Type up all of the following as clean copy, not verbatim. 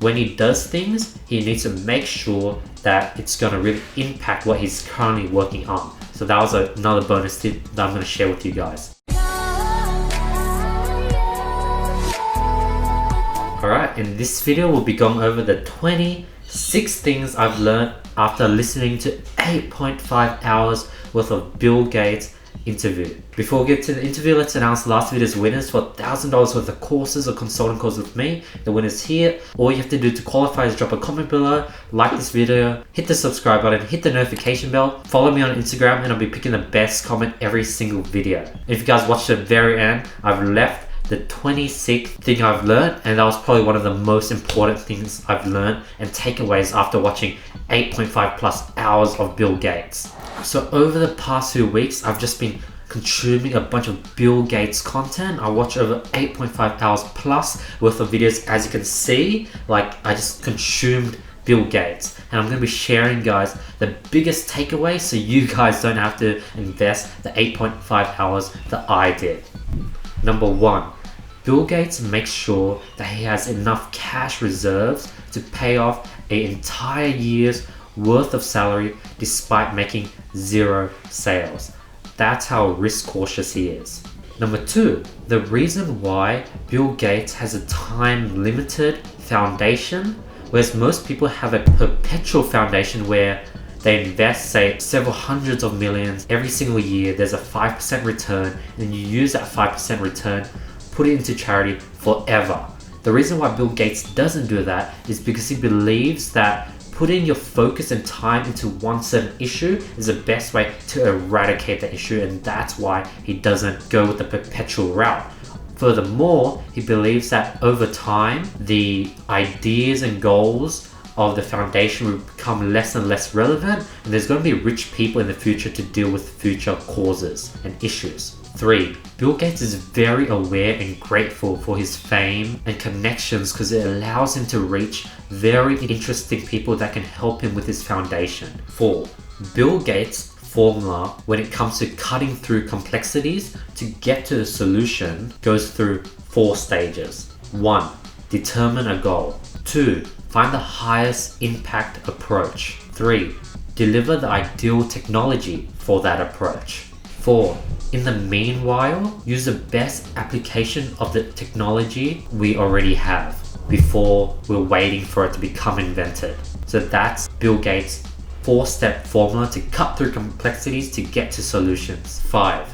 When he does things, he needs to make sure that it's going to really impact what he's currently working on. So that was another bonus tip that I'm going to share with you guys. Alright, in this video we'll be going over the 26 things I've learned after listening to 8.5 hours worth of Bill Gates interview. Before we get to the interview, let's announce last video's winners for $1,000 worth of courses or consulting courses with me. The winner's here. All you have to do to qualify is drop a comment below, like this video, hit the subscribe button, hit the notification bell, follow me on Instagram, and I'll be picking the best comment every single video. If you guys watched the very end, I've left the 26th thing I've learned, and that was probably one of the most important things I've learned and takeaways after watching 8.5 plus hours of Bill Gates. So over the past few weeks, I've just been consuming a bunch of Bill Gates content. I watched over 8.5 hours plus worth of videos. As you can see, like, I just consumed Bill Gates, and I'm going to be sharing guys the biggest takeaway so you guys don't have to invest the 8.5 hours that I did. Number 1, Bill Gates makes sure that he has enough cash reserves to pay off an entire year's worth of salary despite making 0 sales. That's how risk cautious he is. Number 2, the reason why Bill Gates has a time limited foundation, whereas most people have a perpetual foundation where they invest, say, several hundreds of millions every single year. There's a 5% return, and you use that 5% return, put it into charity forever. The reason why Bill Gates doesn't do that is because he believes that putting your focus and time into one certain issue is the best way to eradicate the issue, and that's why he doesn't go with the perpetual route. Furthermore, he believes that over time, the ideas and goals of the foundation will become less and less relevant, and there's going to be rich people in the future to deal with future causes and issues. 3, Bill Gates is very aware and grateful for his fame and connections because it allows him to reach very interesting people that can help him with his foundation. 4, Bill Gates' formula when it comes to cutting through complexities to get to the solution goes through 4 stages. 1, determine a goal. 2, find the highest impact approach. 3, deliver the ideal technology for that approach. 4, in the meanwhile, use the best application of the technology we already have before we're waiting for it to become invented. So that's Bill Gates' 4-step formula to cut through complexities to get to solutions. 5,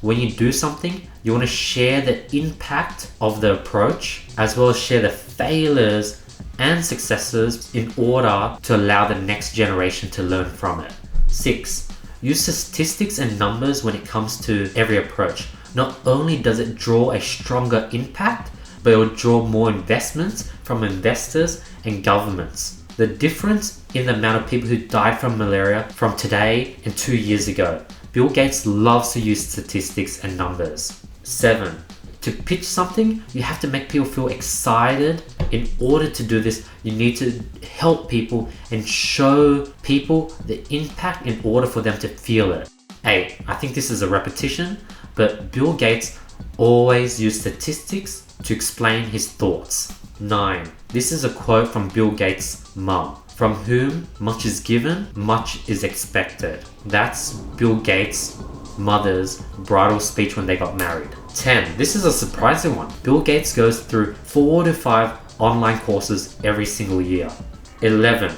when you do something, you want to share the impact of the approach as well as share the failures and successes in order to allow the next generation to learn from it. 6, use statistics and numbers when it comes to every approach. Not only does it draw a stronger impact, but it will draw more investments from investors and governments. The difference in the amount of people who died from malaria from today and 2 years ago. Bill Gates loves to use statistics and numbers. 7, to pitch something, you have to make people feel excited. In order to do this, you need to help people and show people the impact in order for them to feel it. 8, I think this is a repetition, but Bill Gates always used statistics to explain his thoughts. 9, this is a quote from Bill Gates' mum. From whom much is given, much is expected. That's Bill Gates' mother's bridal speech when they got married. 10, this is a surprising one. Bill Gates goes through 4 to 5 online courses every single year. 11,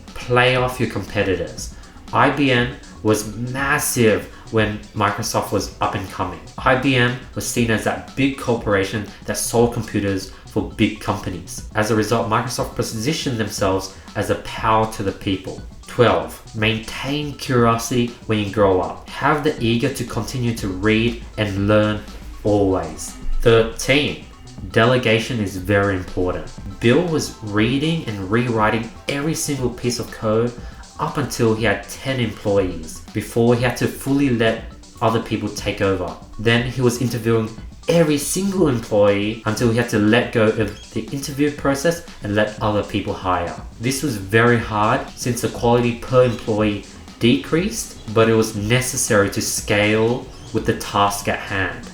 play off your competitors. IBM was massive when Microsoft was up and coming. IBM was seen as that big corporation that sold computers for big companies. As a result, Microsoft positioned themselves as a power to the people. 12, maintain curiosity when you grow up. Have the eager to continue to read and learn always. 13, delegation is very important. Bill was reading and rewriting every single piece of code up until he had 10 employees before he had to fully let other people take over. Then he was interviewing every single employee until he had to let go of the interview process and let other people hire. This was very hard since the quality per employee decreased, but it was necessary to scale with the task at hand.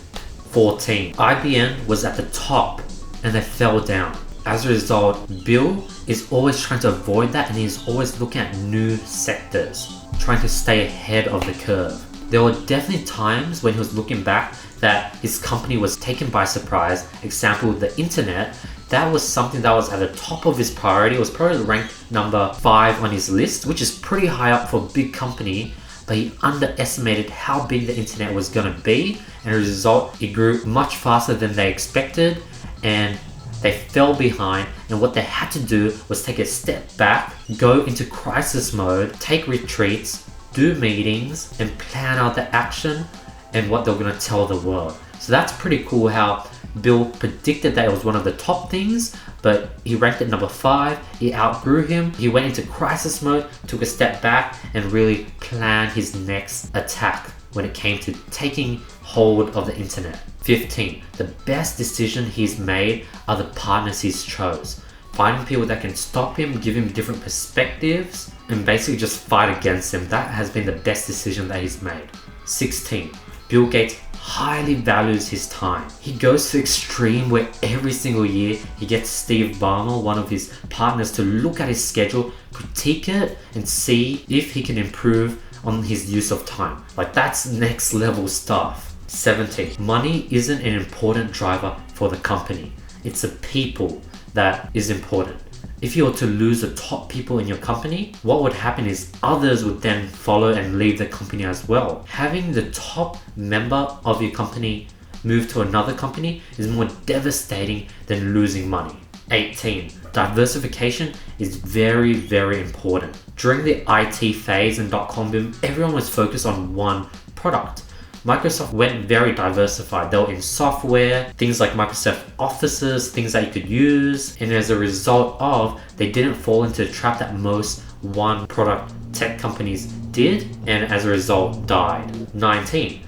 14, IBM was at the top and they fell down. As a result, Bill is always trying to avoid that, and he's always looking at new sectors, trying to stay ahead of the curve. There were definitely times when he was looking back that his company was taken by surprise. Example, the internet. That was something that was at the top of his priority. It was probably ranked number 5 on his list, which is pretty high up for a big company, but he underestimated how big the internet was going to be, and as a result, it grew much faster than they expected, and they fell behind. And what they had to do was take a step back, go into crisis mode, take retreats, do meetings, and plan out the action and what they're going to tell the world. So that's pretty cool how Bill predicted that it was one of the top things, but he ranked it number 5. He outgrew him. He went into crisis mode, took a step back, and really planned his next attack when it came to taking hold of the internet. 15. The best decision he's made are the partners he's chose. Finding people that can stop him, give him different perspectives, and basically just fight against him. That has been the best decision that he's made. 16. Bill Gates highly values his time. He goes to extreme where every single year he gets Steve Ballmer, one of his partners, to look at his schedule, critique it, and see if he can improve on his use of time. Like, that's next level stuff. 17. Money isn't an important driver for the company. It's the people that is important. If you were to lose the top people in your company, what would happen is others would then follow and leave the company as well. Having the top member of your company move to another company is more devastating than losing money. 18. Diversification is very, very important. During the IT phase and .com boom, everyone was focused on one product. Microsoft went very diversified. They were in software, things like Microsoft Offices, things that you could use, and as a result of, they didn't fall into the trap that most one product tech companies did, and as a result died. 19.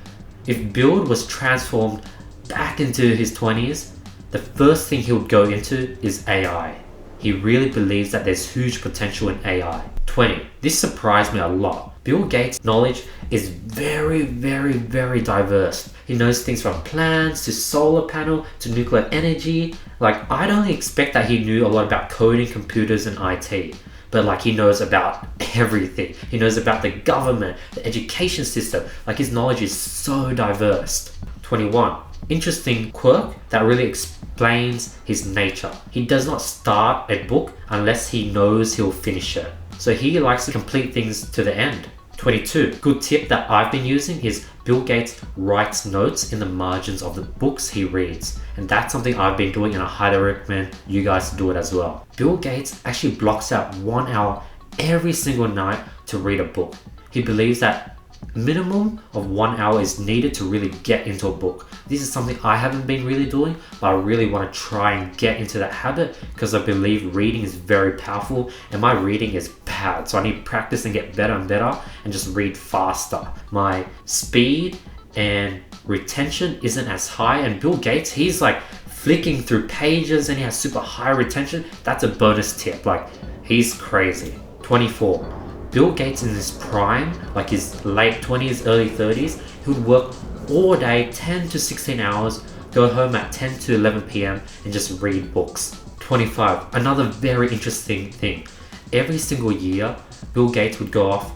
If Bill was transformed back into his 20s, the first thing he would go into is AI. He really believes that there's huge potential in AI. 20. This surprised me a lot. Bill Gates' knowledge is very, very, very diverse. He knows things from plants to solar panel to nuclear energy. Like, I'd only expect that he knew a lot about coding, computers, and IT. But like, he knows about everything. He knows about the government, the education system. Like, his knowledge is so diverse. 21. Interesting quirk that really explains his nature. He does not start a book unless he knows he'll finish it. So he likes to complete things to the end. 22. Good tip that I've been using is Bill Gates writes notes in the margins of the books he reads. And that's something I've been doing, and I highly recommend you guys do it as well. Bill Gates actually blocks out 1 hour every single night to read a book. He believes that minimum of 1 hour is needed to really get into a book. This is something I haven't been really doing, but I really want to try and get into that habit because I believe reading is very powerful, and my reading is bad, so I need to practice and get better and better and just read faster. My speed and retention isn't as high, and Bill Gates, he's like flicking through pages and he has super high retention. That's a bonus tip. Like, he's crazy. 24. Bill Gates in his prime, like his late 20s, early 30s, he would work all day, 10 to 16 hours, go home at 10 to 11 p.m. and just read books. 25. Another very interesting thing. Every single year, Bill Gates would go off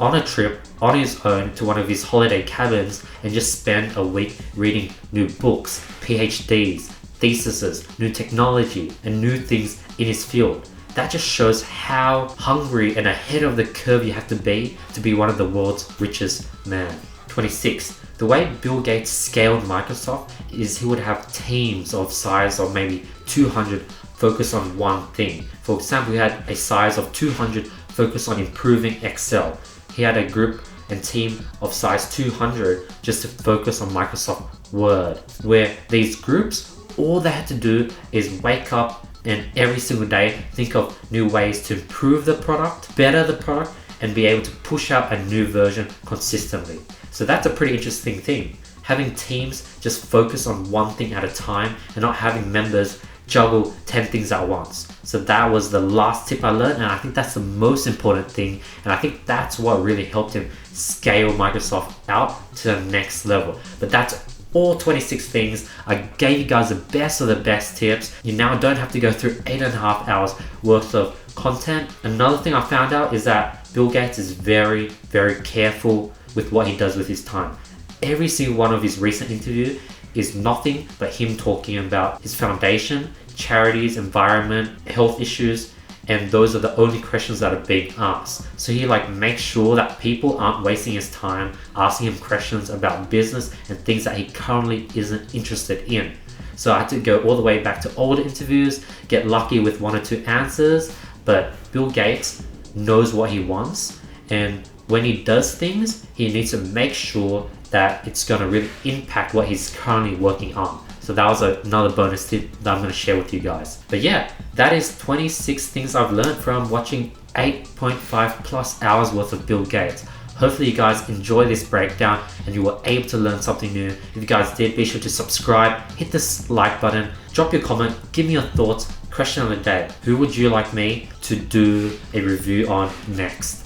on a trip on his own to one of his holiday cabins and just spend a week reading new books, PhDs, theses, new technology, and new things in his field. That just shows how hungry and ahead of the curve you have to be one of the world's richest men. 26. The way Bill Gates scaled Microsoft is he would have teams of size of maybe 200 focus on one thing. For example, he had a size of 200 focus on improving Excel. He had a group and team of size 200 just to focus on Microsoft Word, where these groups, all they had to do is wake up and every single day think of new ways to improve the product, better the product, and be able to push out a new version consistently. So that's a pretty interesting thing. Having teams just focus on one thing at a time and not having members juggle 10 things at once. So that was the last tip I learned, and I think that's the most important thing, and I think that's what really helped him scale Microsoft out to the next level. But that's all 26 things. I gave you guys the best of the best tips. You now don't have to go through 8.5 hours worth of content. Another thing I found out is that Bill Gates is very, very careful with what he does with his time. Every single one of his recent interviews is nothing but him talking about his foundation, charities, environment, health issues, and those are the only questions that are being asked. So he makes sure that people aren't wasting his time asking him questions about business and things that he currently isn't interested in. So I had to go all the way back to old interviews, get lucky with 1 or 2 answers, but Bill Gates knows what he wants, and when he does things, he needs to make sure that it's going to really impact what he's currently working on. So that was another bonus tip that I'm going to share with you guys. But yeah, that is 26 things I've learned from watching 8.5 plus hours worth of Bill Gates. Hopefully you guys enjoy this breakdown and you were able to learn something new. If you guys did, be sure to subscribe, hit this like button, drop your comment, give me your thoughts. Question of the day: who would you like me to do a review on next?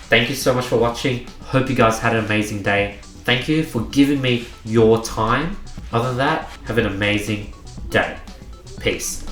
Thank you so much for watching. Hope you guys had an amazing day. Thank you for giving me your time. Other than that, have an amazing day. Peace.